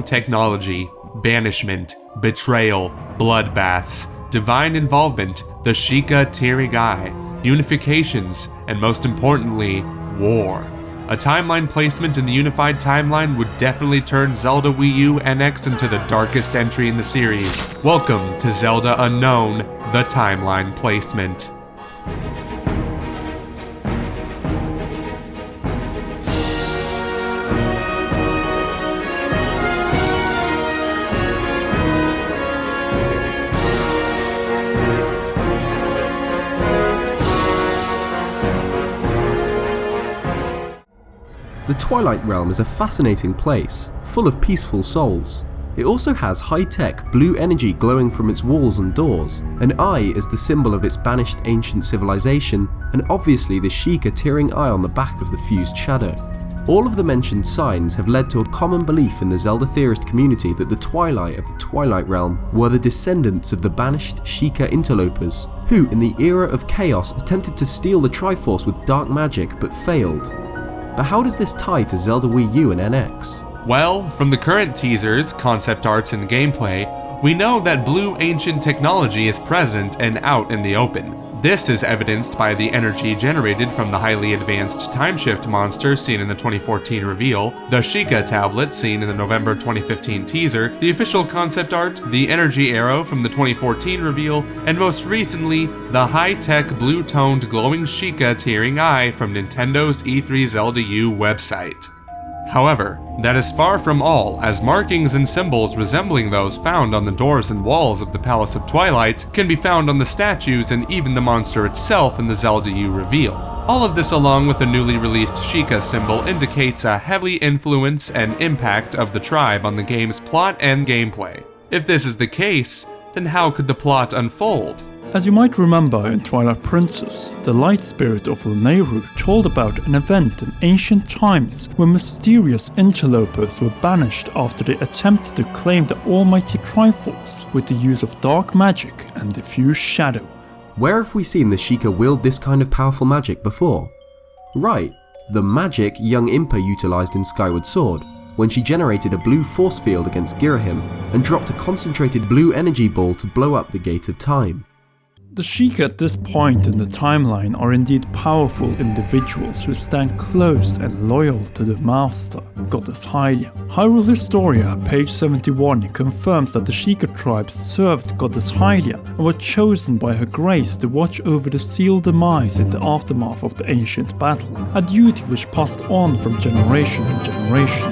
technology, banishment, betrayal, bloodbaths, divine involvement, the Sheikah tearing eye, unifications, and most importantly, war. A timeline placement in the unified timeline would definitely turn Zelda Wii U NX into the darkest entry in the series. Welcome to Zelda Unknown, the timeline placement. The Twilight Realm is a fascinating place, full of peaceful souls. It also has high-tech blue energy glowing from its walls and doors. An eye is the symbol of its banished ancient civilization, and obviously the Sheikah tearing eye on the back of the fused shadow. All of the mentioned signs have led to a common belief in the Zelda theorist community that the Twilight of the Twilight Realm were the descendants of the banished Sheikah interlopers, who in the era of chaos attempted to steal the Triforce with dark magic but failed. But how does this tie to Zelda Wii U and NX? Well, from the current teasers, concept arts, and gameplay, we know that blue ancient technology is present and out in the open. This is evidenced by the energy generated from the highly advanced timeshift monster seen in the 2014 reveal, the Sheikah tablet seen in the November 2015 teaser, the official concept art, the energy arrow from the 2014 reveal, and most recently, the high-tech blue-toned glowing Sheikah tearing eye from Nintendo's E3 Zelda U website. However, that is far from all, as markings and symbols resembling those found on the doors and walls of the Palace of Twilight can be found on the statues and even the monster itself in the Zelda U reveal. All of this, along with the newly released Sheikah symbol, indicates a heavy influence and impact of the tribe on the game's plot and gameplay. If this is the case, then how could the plot unfold? As you might remember in Twilight Princess, the light spirit of Lanayru told about an event in ancient times when mysterious interlopers were banished after they attempted to claim the almighty Triforce with the use of dark magic and diffuse shadow. Where have we seen the Sheikah wield this kind of powerful magic before? Right, the magic young Impa utilized in Skyward Sword, when she generated a blue force field against Girahim and dropped a concentrated blue energy ball to blow up the Gate of Time. The Sheikah at this point in the timeline are indeed powerful individuals who stand close and loyal to the master, Goddess Hylia. Hyrule Historia, page 71, confirms that the Sheikah tribes served Goddess Hylia and were chosen by her grace to watch over the sealed demise in the aftermath of the ancient battle, a duty which passed on from generation to generation.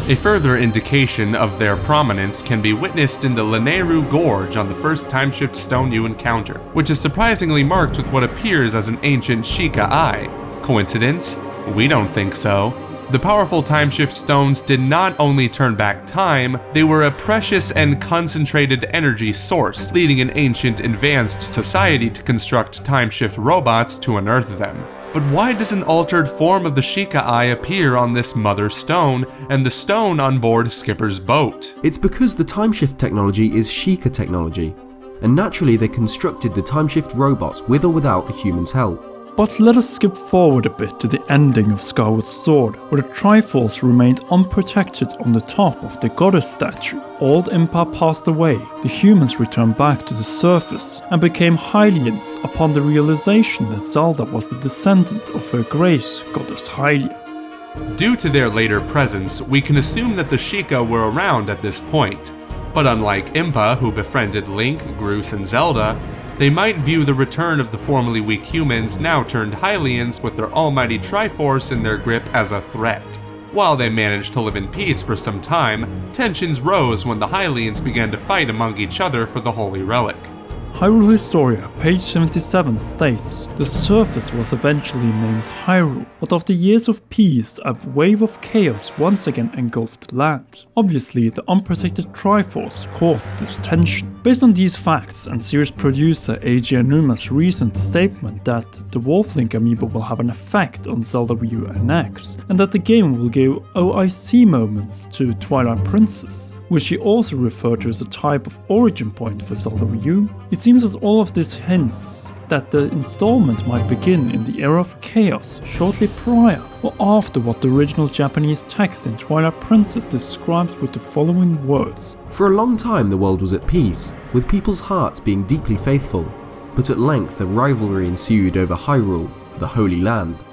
A further indication of their prominence can be witnessed in the Lanayru Gorge on the first timeshift stone you encounter, which is surprisingly marked with what appears as an ancient Sheikah eye. Coincidence? We don't think so. The powerful timeshift stones did not only turn back time, they were a precious and concentrated energy source, leading an ancient advanced society to construct timeshift robots to unearth them. But why does an altered form of the Sheikah eye appear on this mother stone and the stone on board Skipper's boat? It's because the timeshift technology is Sheikah technology, and naturally they constructed the timeshift robots with or without the human's help. But let us skip forward a bit to the ending of Skyward Sword, where the Triforce remained unprotected on the top of the goddess statue. Old Impa passed away, the humans returned back to the surface and became Hylians upon the realization that Zelda was the descendant of her grace, Goddess Hylia. Due to their later presence, we can assume that the Sheikah were around at this point, but unlike Impa, who befriended Link, Groose, and Zelda, they might view the return of the formerly weak humans, now turned Hylians with their almighty Triforce in their grip, as a threat. While they managed to live in peace for some time, tensions rose when the Hylians began to fight among each other for the Holy Relic. Hyrule Historia, page 77 states, the surface was eventually named Hyrule, but after years of peace, a wave of chaos once again engulfed the land. Obviously, the unprotected Triforce caused this tension. Based on these facts and series producer Eiji Aonuma's recent statement that the Wolf-Link amiibo will have an effect on Zelda Wii U NX, and that the game will give OIC moments to Twilight Princess, which she also referred to as a type of origin point for Zelda Wii U. It seems as all of this hints that the installment might begin in the era of chaos, shortly prior or after what the original Japanese text in Twilight Princess describes with the following words. For a long time the world was at peace, with people's hearts being deeply faithful, but at length a rivalry ensued over Hyrule, the Holy Land.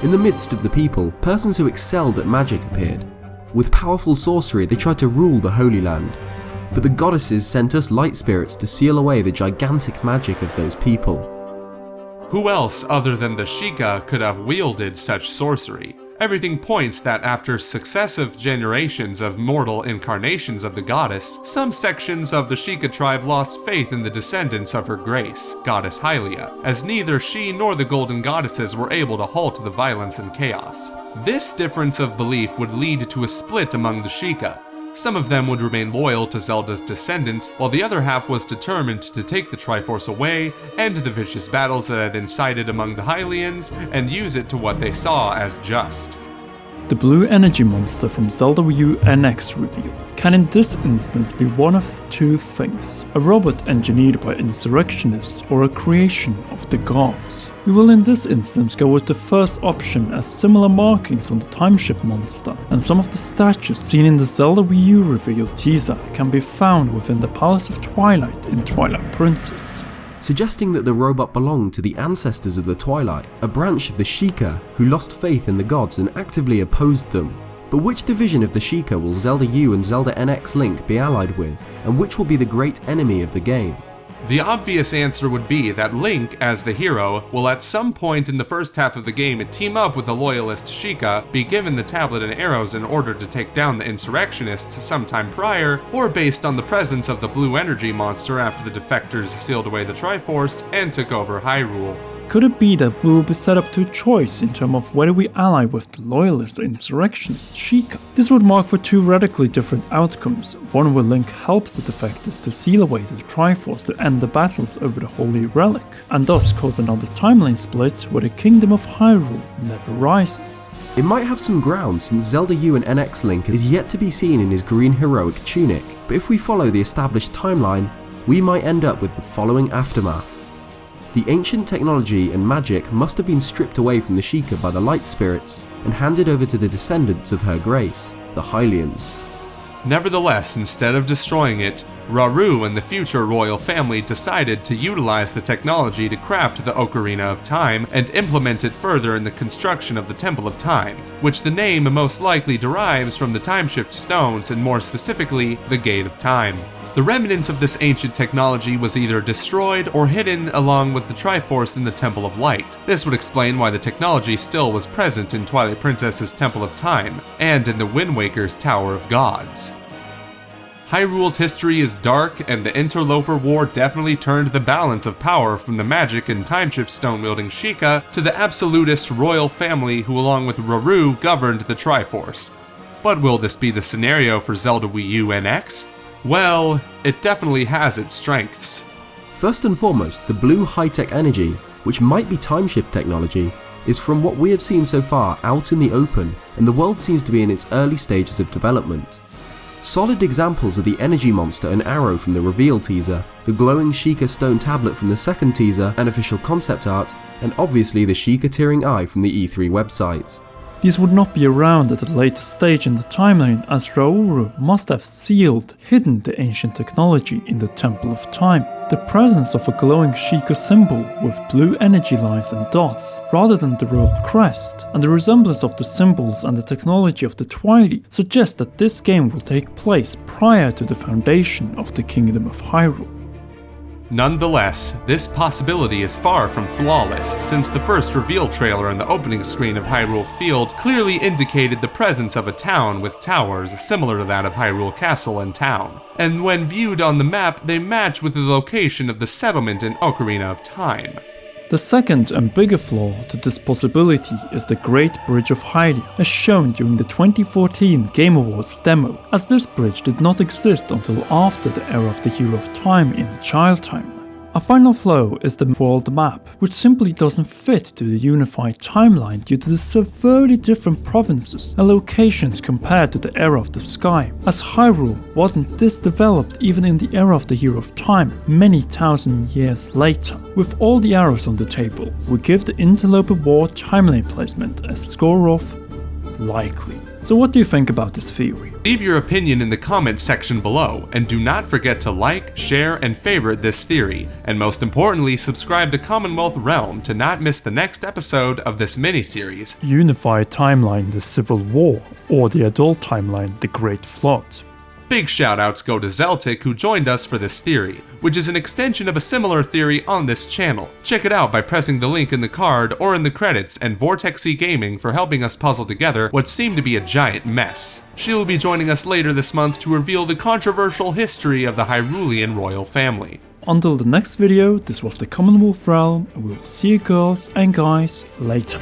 In the midst of the people, persons who excelled at magic appeared. With powerful sorcery they tried to rule the Holy Land, but the goddesses sent us light spirits to seal away the gigantic magic of those people. Who else other than the Sheikah could have wielded such sorcery? Everything points that after successive generations of mortal incarnations of the goddess, some sections of the Sheikah tribe lost faith in the descendants of her grace, Goddess Hylia, as neither she nor the Golden Goddesses were able to halt the violence and chaos. This difference of belief would lead to a split among the Sheikah. Some of them would remain loyal to Zelda's descendants, while the other half was determined to take the Triforce away, end the vicious battles that had incited among the Hylians, and use it to what they saw as just. The blue energy monster from Zelda Wii U NX reveal can in this instance be one of two things: a robot engineered by insurrectionists or a creation of the gods. We will in this instance go with the first option, as similar markings on the timeshift monster and some of the statues seen in the Zelda Wii U reveal teaser can be found within the Palace of Twilight in Twilight Princess, suggesting that the robot belonged to the ancestors of the Twilight, a branch of the Sheikah who lost faith in the gods and actively opposed them. But which division of the Sheikah will Zelda U and Zelda NX Link be allied with, and which will be the great enemy of the game? The obvious answer would be that Link, as the hero, will at some point in the first half of the game team up with a loyalist Sheikah, be given the tablet and arrows in order to take down the insurrectionists sometime prior, or based on the presence of the blue energy monster after the defectors sealed away the Triforce and took over Hyrule. Could it be that we will be set up to a choice in terms of whether we ally with the loyalist or insurrectionist Sheikah? This would mark for two radically different outcomes, one where Link helps the defectors to seal away the Triforce to end the battles over the Holy Relic, and thus cause another timeline split where the Kingdom of Hyrule never rises. It might have some ground since Zelda U and NX Link is yet to be seen in his green heroic tunic, but if we follow the established timeline, we might end up with the following aftermath. The ancient technology and magic must have been stripped away from the Sheikah by the light spirits and handed over to the descendants of her grace, the Hylians. Nevertheless, instead of destroying it, Rauru and the future royal family decided to utilize the technology to craft the Ocarina of Time and implement it further in the construction of the Temple of Time, which the name most likely derives from the timeshift stones and more specifically, the Gate of Time. The remnants of this ancient technology was either destroyed or hidden along with the Triforce in the Temple of Light. This would explain why the technology still was present in Twilight Princess's Temple of Time, and in the Wind Waker's Tower of Gods. Hyrule's history is dark, and the Interloper War definitely turned the balance of power from the magic and timeshift stone-wielding Sheikah to the absolutist royal family who along with Rauru governed the Triforce. But will this be the scenario for Zelda Wii U NX? Well, it definitely has its strengths. First and foremost, the blue high-tech energy, which might be timeshift technology, is from what we have seen so far out in the open, and the world seems to be in its early stages of development. Solid examples are the energy monster and arrow from the reveal teaser, the glowing Sheikah stone tablet from the second teaser and official concept art, and obviously the Sheikah tearing eye from the E3 website. These would not be around at a later stage in the timeline, as Rauru must have hidden the ancient technology in the Temple of Time. The presence of a glowing Sheikah symbol with blue energy lines and dots, rather than the royal crest, and the resemblance of the symbols and the technology of the Twilight suggests that this game will take place prior to the foundation of the Kingdom of Hyrule. Nonetheless, this possibility is far from flawless, since the first reveal trailer and the opening screen of Hyrule Field clearly indicated the presence of a town with towers similar to that of Hyrule Castle and Town, and when viewed on the map they match with the location of the settlement in Ocarina of Time. The second and bigger flaw to this possibility is the Great Bridge of Hylia, as shown during the 2014 Game Awards demo, as this bridge did not exist until after the era of the Hero of Time in the Child timeline. A final flaw is the world map, which simply doesn't fit to the unified timeline due to the severely different provinces and locations compared to the era of the sky, as Hyrule wasn't this developed even in the era of the Hero of Time, many thousand years later. With all the arrows on the table, we give the Interloper War timeline placement a score of likely. So what do you think about this theory? Leave your opinion in the comments section below, and do not forget to like, share, and favorite this theory, and most importantly, subscribe to Commonwealth Realm to not miss the next episode of this mini-series. Unified timeline, the Civil War, or the adult timeline, the Great Flood. Big shoutouts go to Zeltik, who joined us for this theory, which is an extension of a similar theory on this channel. Check it out by pressing the link in the card or in the credits, and VortexxyGaming for helping us puzzle together what seemed to be a giant mess. She will be joining us later this month to reveal the controversial history of the Hyrulean royal family. Until the next video, this was the Commonwealth Realm, and we'll see you girls and guys later.